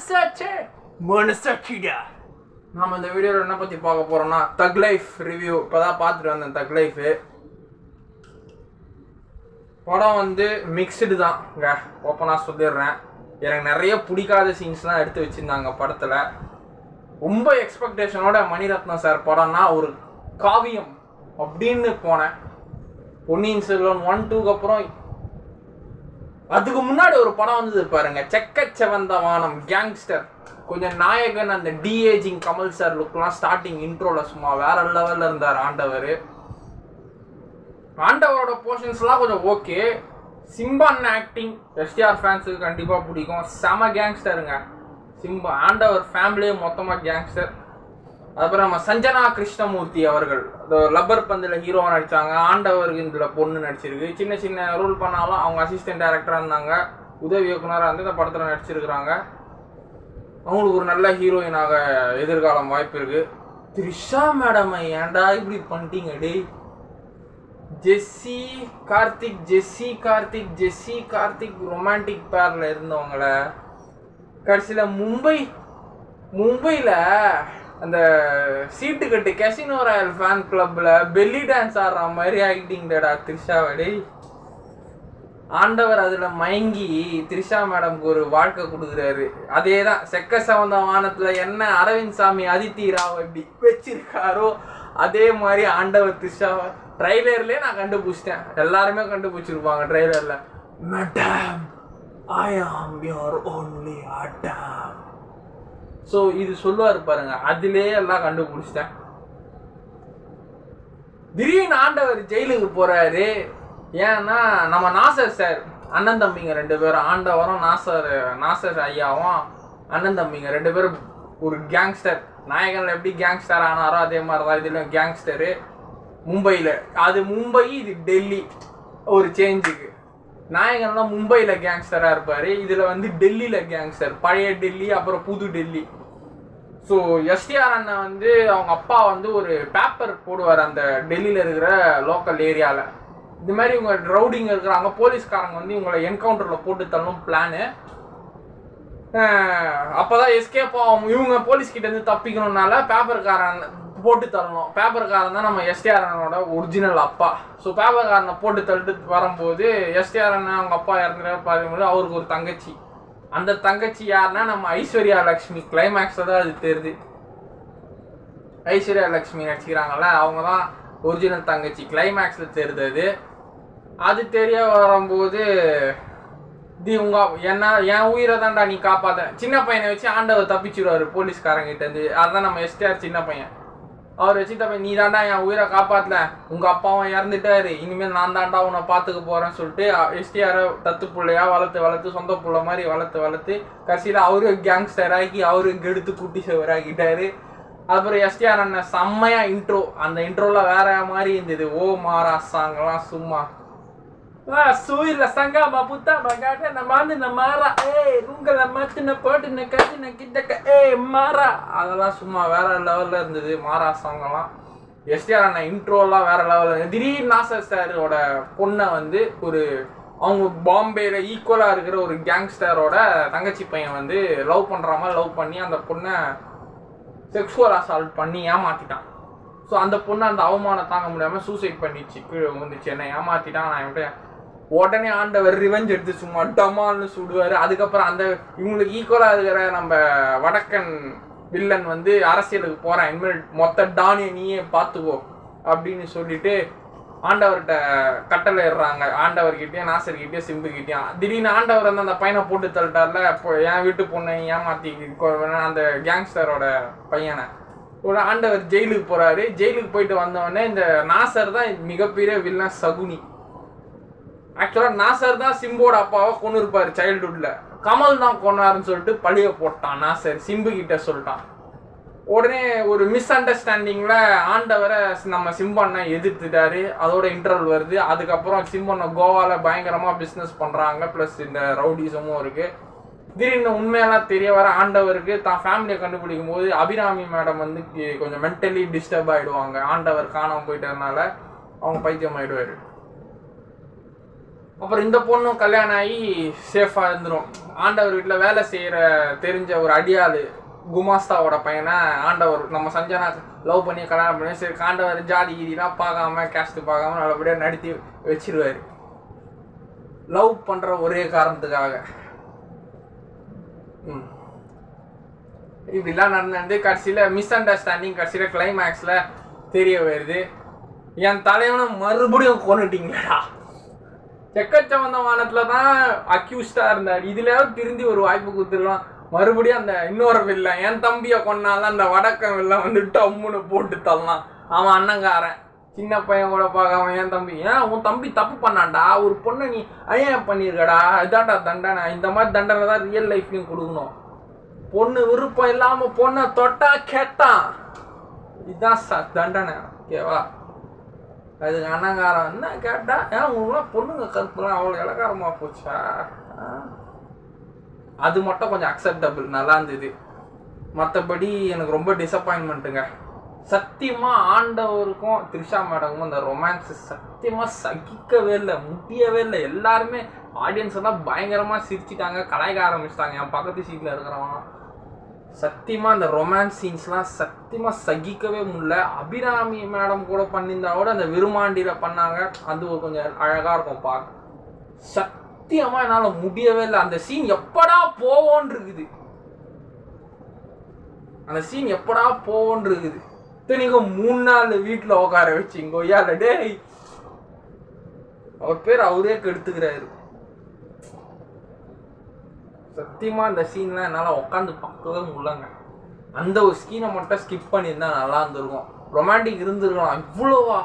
மனசாச்சே மனசாட்சிடா. நாம் இந்த வீடியோவில் என்ன பற்றி பார்க்க போகிறோம்னா தக் லைஃப் ரிவ்யூ. இப்போ தான் பார்த்துட்டு வந்தேன் தக் லைஃபு. படம் வந்து மிக்சடு தான்ங்க, ஓப்பனாக சொல்லிடுறேன். எனக்கு நிறைய பிடிக்காத சீன்ஸ்லாம் எடுத்து வச்சுருந்தாங்க படத்தில். ரொம்ப எக்ஸ்பெக்டேஷனோட மணிரத்னம் சார் படம்னா ஒரு காவியம் அப்படின்னு போனேன். பொன்னியின் செல்வன் 1, 2க்கு அப்புறம் அதுக்கு முன்னாடி ஒரு படம் வந்தது பாருங்க, செக்கச்செவந்த வானம், கேங்ஸ்டர். கொஞ்சம் நாயகன் அந்த டிஏஜிங் கமல் சார் லுக்லாம் ஸ்டார்டிங் இன்ட்ரோல சும்மா வேற லெவலில் இருந்தார் ஆண்டவர். ஆண்டவரோட போர்ஷன்ஸ்லாம் கொஞ்சம் ஓகே. சிம்பான் ஆக்டிங் எஸ்டிஆர் ஃபேன்ஸுக்கு கண்டிப்பாக பிடிக்கும். செம கேங்ஸ்டருங்க சிம்பா. ஆண்டவர் ஃபேமிலியே மொத்தமாக கேங்ஸ்டர். அதுக்கப்புறம் நம்ம சஞ்சனா கிருஷ்ணமூர்த்தி அவர்கள் லப்பர் பந்தில் ஹீரோவாக நடித்தாங்க. ஆண்டவருக்கு இதில் பொண்ணு நடிச்சிருக்கு. சின்ன சின்ன ரோல் பண்ணாலும் அவங்க அசிஸ்டன்ட் டைரக்டராக இருந்தாங்க, உதவி இயக்குனராக இருந்து இந்த படத்தில் நடிச்சிருக்கிறாங்க. அவங்களுக்கு ஒரு நல்ல ஹீரோயினாக எதிர்காலம் வாய்ப்பு இருக்குது. த்ரிஷா மேடம் ஏன்டா இப்படி பண்ணிட்டீங்க டே? ஜெஸ்ஸி கார்த்திக் ரொமான்டிக் பேரில் இருந்தவங்கள கடைசியில் மும்பையில் அந்த சீட்டு கட்டு கசினோ ராயல் ஃபேன் கிளப்பில் பெல்லி டான்ஸ் ஆடுற மாதிரி ஆகிட்டிங்கடா த்ரிஷாவடே. ஆண்டவர் அதில் மயங்கி த்ரிஷா மேடம்க்கு ஒரு வாழ்க்கை கொடுக்குறாரு. அதே தான் செக்க சவந்த வானத்தில் என்ன அரவிந்த் சாமி அதித்தி ராவ் எப்படி வச்சிருக்காரோ அதே மாதிரி ஆண்டவர் த்ரிஷாவை ட்ரைலர்லேயே நான் கண்டுபிடிச்சிட்டேன். எல்லாருமே கண்டுபிடிச்சிருப்பாங்க ட்ரைலரில். Madam I am your only Adam. So இது சொல்லுவார் பாருங்க, அதுலேயே எல்லாம் கண்டுபிடிச்சிட்டேன். திடீர்னு ஆண்டவர் ஜெயிலுக்கு போறாரு. ஏன்னா நம்ம நாசர் சார் அண்ணன் தம்பிங்க 2 பேரும், ஆண்டவரும் நாசர் ஐயாவும் அண்ணன் தம்பிங்க 2 பேரும் ஒரு கேங்ஸ்டர். நாயகன்ல எப்படி கேங்ஸ்டர் ஆனாரோ அதே மாதிரி தான் இதுலையும் கேங்ஸ்டரு. மும்பையில் அது மும்பை, இது டெல்லி. ஒரு சேஞ்சுக்கு நாயகன்லாம் மும்பையில் கேங்ஸ்டராக இருப்பார், இதில் வந்து டெல்லியில் கேங்ஸ்டர். பழைய டெல்லி அப்புறம் புது டெல்லி. ஸோ எஸ்டிஆர் அண்ணன் வந்து அவங்க அப்பா வந்து ஒரு பேப்பர் போடுவார் அந்த டெல்லியில் இருக்கிற லோக்கல் ஏரியாவில். இது மாதிரி இவங்க ரவுடிங்க இருக்கிறாங்க, போலீஸ்காரங்க வந்து இவங்களை என்கவுண்டரில் போட்டு தள்ளும் பிளானு. அப்போ தான் எஸ்கேப் ஆகும். இவங்க போலீஸ்கிட்டேருந்து தப்பிக்கணும்னால பேப்பர்காரன் போட்டு தள்ளணும். பேப்பர்காரன் தான் நம்ம எஸ்டிஆர் அண்ணனோட ஒரிஜினல் அப்பா. ஸோ பேப்பர்காரனை போட்டு தள்ளிட்டு வரும்போது எஸ்டிஆர் அண்ணன் அவங்க அப்பா இறந்துட்டு பார்க்கும்போது அவருக்கு ஒரு தங்கச்சி. அந்த தங்கச்சி யாருன்னா நம்ம ஐஸ்வர்யா லக்ஷ்மி. கிளைமேக்ஸில் தான் அது தெரியுது. ஐஸ்வர்யா லக்ஷ்மி நடிச்சுக்கிறாங்கல்ல, அவங்க தான் ஒரிஜினல் தங்கச்சி. கிளைமேக்ஸில் தெரியுது. அது தெரிய வரும்போது என் உயிரை தான்டா நீ காப்பாற்ற. சின்ன பையனை வச்சு ஆண்டவர் தப்பிச்சுடுவார் போலீஸ்காரங்கிட்டேருந்து. அதுதான் நம்ம எஸ்டிஆர் சின்ன பையன். அவர் வச்சு தப்பி நீ தாண்டா என் உயிரை காப்பாற்றல, உங்கள் அப்பாவும் இறந்துட்டாரு, இனிமேல் நான் தாண்டா உன்னை பார்த்துக்க போகிறேன்னு சொல்லிட்டு எஸ்டிஆரை தத்து பிள்ளையா வளர்த்து சொந்த பிள்ளை மாதிரி வளர்த்து கடைசியில் அவரும் கேங்ஸ்டர் ஆகி அவரும் கெடுத்து குட்டி சவராகிட்டாரு. அப்புறம் எஸ்டிஆர் அண்ணன் செம்மையா இன்ட்ரோ. அந்த இன்ட்ரோவில் வேற மாதிரி இருந்தது. ஓ மாரா சாங்லாம் சும்மா சூயில சங்காமா புத்தா மகாட்ட நம்ம மாறா உங்களை மாத்தின போட்டு கட்டின கிட்ட மாறா, அதெல்லாம் சும்மா வேற லெவல்ல இருந்தது. மாறா சாங்கெல்லாம் எஸ்டிஆர் அண்ணன் இன்ட்ரோலாம் வேற லெவலில். திடீர்னு நாசர் சாரோட பொண்ணை வந்து ஒரு அவங்க பாம்பேல ஈக்குவலாக இருக்கிற ஒரு கேங்ஸ்டரோட தங்கச்சி பையன் வந்து லவ் பண்ணுற மாதிரி லவ் பண்ணி அந்த பொண்ணை செக்ஷுவல் அசால்ட் பண்ணி ஏமாத்திட்டான். ஸோ அந்த பொண்ணு அந்த அவமானம் தாங்க முடியாமல் சூசைட் பண்ணிச்சு, கீழே வந்துச்சு. என்னை ஏமாத்திட்டான். நான் என்கிட்ட உடனே ஆண்டவர் ரிவெஞ்ச் எடுத்து சும்மா டமால்னு சுடுவார். அதுக்கப்புறம் அந்த இவங்களுக்கு ஈக்குவலாக இருக்கிற நம்ம வடக்கன் வில்லன் வந்து அரசியலுக்கு போகிறான், இனிமேல் மொத்த டானியை நீயே பார்த்துக்கோ அப்படின்னு சொல்லிட்டு ஆண்டவர்கிட்ட கட்டளை இடுறாங்க. ஆண்டவர்கிட்டயும் நாசர்கிட்டயும் சிம்புக்கிட்டயும். திடீர்னு ஆண்டவர் வந்து அந்த பையனை போட்டு தள்ளிட்டார்ல, இப்போ என் வீட்டு பொண்ணை ஏமாத்தி அந்த கேங்ஸ்டரோட பையனை. ஒரு ஆண்டவர் ஜெயிலுக்கு போறாரு. ஜெயிலுக்கு போயிட்டு வந்தவொடனே இந்த நாசர் தான் மிகப்பெரிய வில்லன் சகுனி. ஆக்சுவலாக நாசர் தான் சிம்போட அப்பாவை கொண்டு இருப்பார் சைல்டுஹுட்ல. கமல் தான் கொண்டாருன்னு சொல்லிட்டு பழிய போட்டான் நாசர், சிம்பு கிட்ட சொல்லிட்டான். உடனே ஒரு மிஸ் அண்டர்ஸ்டாண்டிங்கில் ஆண்டவரை நம்ம சிம்பண்ணை எதிர்த்துட்டாரு. அதோட இன்டர்வல் வருது. அதுக்கப்புறம் சிம்பண்ணை கோவாவில் பயங்கரமாக பிஸ்னஸ் பண்ணுறாங்க, ப்ளஸ் இந்த ரவுடிசமும் இருக்குது. திடீர்னு உண்மையெல்லாம் தெரிய வர ஆண்டவருக்கு தான் ஃபேமிலியை கண்டுபிடிக்கும் போது அபிராமி மேடம் வந்து கொஞ்சம் மென்டலி டிஸ்டர்ப் ஆகிடுவாங்க. ஆண்டவர் காணாமல் போயிட்டதுனால அவங்க பைத்தியம் ஆகிடுவார். அப்புறம் இந்த பொண்ணும் கல்யாணம் ஆகி சேஃபாக இருந்துடும். ஆண்டவர் வீட்டில் வேலை செய்கிற தெரிஞ்ச ஒரு அடியாள் குமாஸ்தாவோட பையனை ஆண்டவர் நம்ம சஞ்சனா லவ் பண்ணி கல்யாணம் பண்ணி சரி ஆண்டவர் ஜாதி கீதிலாம் பார்க்காம கேஸ்ட்டு பார்க்காம நல்லபடியாக நடத்தி வச்சிருவார் லவ் பண்ணுற ஒரே காரணத்துக்காக. இப்படிலாம் நடந்து கடைசியில் மிஸ் அண்டர்ஸ்டாண்டிங் கடைசியில் கிளைமேக்ஸில் தெரிய வருது என் தலைவனை மறுபடியும் கொண்டுட்டீங்களா. செக்கச்சவந்த வானத்தில் தான் அக்யூஸ்டாக இருந்தார், இதுலையாவது திருந்தி ஒரு வாய்ப்பு கொடுத்துருக்கலாம். மறுபடியும் அந்த இன்னொரு வில்லை என் தம்பியை கொண்டாலாம் அந்த வடக்கம் வில்லம் வந்துட்டு அம்முன்னு போட்டு தரலாம். அவன் அண்ணங்காரன் சின்ன பையன் கூட பார்க்காம என் தம்பி ஏன் உன் தம்பி தப்பு பண்ணான்டா, ஒரு பொண்ணை நீ ஏன் பண்ணியிருக்கடா, இதான்டா தண்டனை. இந்த மாதிரி தண்டனை தான் ரியல் லைஃப்லையும் கொடுக்கணும். பொண்ணு விருப்பம் இல்லாமல் பொண்ணை தொட்டா கேட்டான், இதுதான் தண்டனை. ஓகேவா? அதுக்கு அண்ணங்காரம் என்ன கேட்டா ஏன் உங்களுக்குலாம் பொண்ணுங்க கருப்புலாம் அவ்வளோ இலக்காரமாக போச்சா. அது மட்டும் கொஞ்சம் அக்செப்டபிள், நல்லா இருந்தது. மற்றபடி எனக்கு ரொம்ப டிசப்பாயின்மெண்ட்டுங்க. சத்தியமாக ஆண்டவருக்கும் த்ரிஷா மேடமும் அந்த ரொமான்ஸு சத்தியமாக சகிக்கவே இல்லை, முடியவே இல்லை. எல்லாருமே ஆடியன்ஸை தான் பயங்கரமாக சிரிச்சிட்டாங்க, கலாய்க்க ஆரம்பிச்சிட்டாங்க. என் பக்கத்து சீட்டில் இருக்கிறவங்க சத்தியமாக அந்த ரொமான்ஸ் சீன்ஸ்லாம் சத்தியமாக சகிக்கவே முடியல. அபிராமி மேடம் கூட பண்ணியிருந்தா கூட அந்த விருமாண்டியில் பண்ணாங்க, அது ஒரு கொஞ்சம் அழகாக இருக்கும் பார்க்க. சத்தியமாக என்னால் முடியவே இல்லை. அந்த சீன் எப்படா போவோன்னு இருக்குது, அந்த சீன் எப்படா போவோன்னு இருக்குது. இத்தனைக்கும் 3 நாள் வீட்டில் உட்கார வச்சிங்கோ ஐயால டேய், அவர் பேர் அவரே கெடுத்துக்கிறாரு. சத்தியமா அந்த சீன்லாம் என்னால் உட்காந்து பார்க்கவே முடியலங்க. அந்த ஒரு சீனை மட்டும் ஸ்கிப் பண்ணியிருந்தா நல்லா இருந்திருக்கும், ரொமான்டிக் இருந்திருக்கலாம். இவ்வளோவா?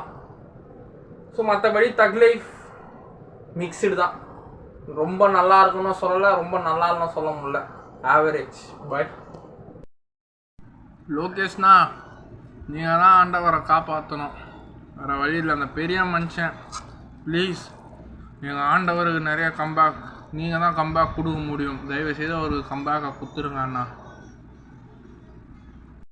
ஸோ மற்றபடி தக் லைஃப் மிக்சடு தான். ரொம்ப நல்லா இருக்குன்னு சொல்லலை, ரொம்ப நல்லா இல்லைன்னு சொல்ல முடியல, ஆவரேஜ். பட் லோகேஷ்னா நீங்கள் தான் ஆண்டவரை காப்பாற்றணும், வேறு வழி இல்லை. அந்த பெரிய மனுஷன் ப்ளீஸ் எங்கள் ஆண்டவருக்கு நிறைய கம்பேக், நீங்கள் தான் கம்பேக் கொடுக்க முடியும். தயவுசெய்து அவருக்கு கம்பேக்கை கொடுத்துருங்க அண்ணா.